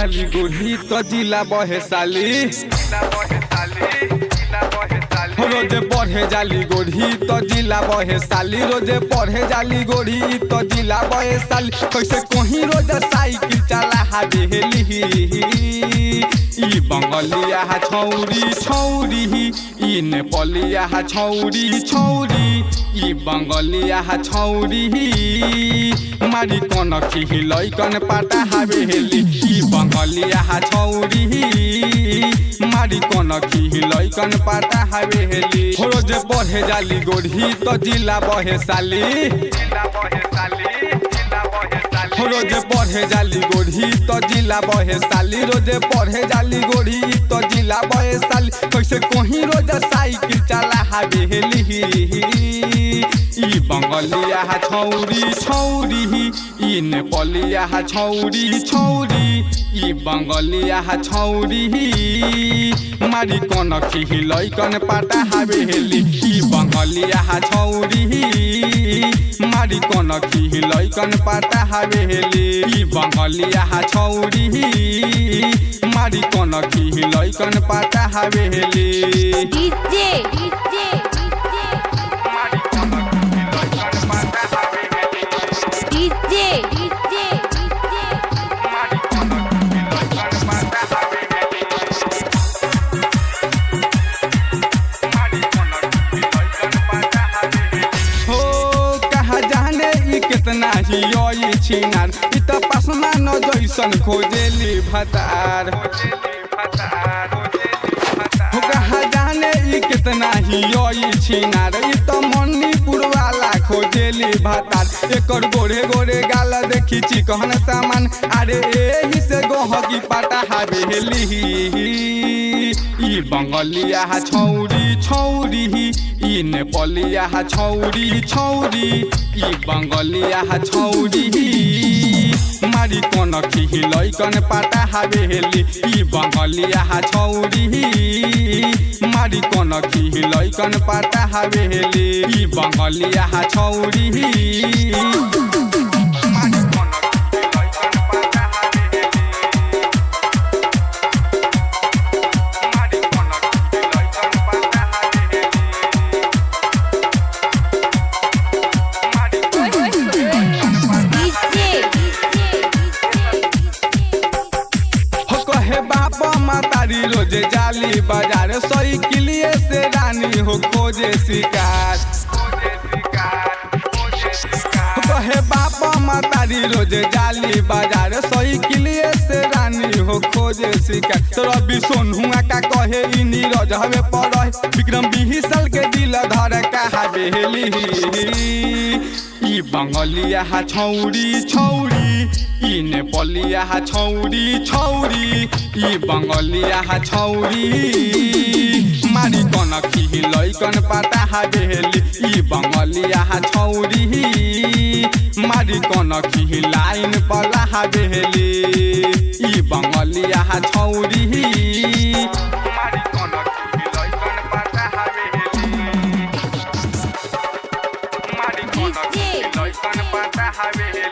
जाली गोढ़ी तो जिला बहे साली रोजे पढ़े जाली गोढ़ी तो जिला बहे साली रोजे पढ़े जाली गोढ़ी तो जिला बहे साली कैसे कहीं रोज साइकिल चला हावेली ई बंगलिया छौरी छौरी ई नेपालिया छौरी छौरी ई बंगलिया छौरी मारी कन खिलै कन पाटा हावेली ई बंगलिया छौरी मारी कन खिलै कन पाटा हावेली रोज पढ़े जाली गोढ़ी तो जिला बहे साली रोज पढ़े जाली गोढ़ी तो जिला बहे साली रोजे पढ़े जाली गोढ़ी तो जिला बहे साली कैसे कहीं रोज साइकिल चला हावेली ई बंगलिया छौरी छौरी ई नेपालिया छौरी छौरी ई बंगलिया छौरी मारी कन खिलै कन पाटा हावेली ई बंगलिया छौरी मारी कन खिलै कन पाटा हावेली ई बंगलिया छौरी मारी कन खिलै कन पाटा हावेली डीजे कितना ही योई छिनार इ त पासना न जैसन खोजेली भतार हो कहा जाने इ कितना ही योई छिनार इ त मणिपुर वाला खोजेली भतार एकर गोरे गोरे गाल देखी चिकन सामान अरे एही से गोहकी पाटा हावेली ई बंगलिया छौरी छौरी ई नेपालिया छौरी छौरी ई बंगलिया छौरी मारी कन खिलै कन पाटा हावेली ई बंगलिया छौरी मारी कन खिलै कन पाटा हावेली ई बंगलिया छौरी मातारी रोजे जाली बाजार साइकिलिए से रानी हो खोजे शिकार कहे बापा मातारी रोजे जाली बाजार साइकिलिए से रानी हो खोजे शिकार तो रवि सोनुआ का कहे इ नीरज हवे पड़े विक्रम बिहिसल के दिल धर का हावेली ई बंगलिया छौरी छौरी ई नेपालिया छौरी छौरी ई बंगलिया छौरी मारी कन खिलै कन पाटा हावेली ई बंगलिया छौरी मारी कन खिलाइन पला हावेली ई बंगलिया छौरी मारी कन खिलै कन पाटा हावेली मारी कन खिलै कन पाटा हावेली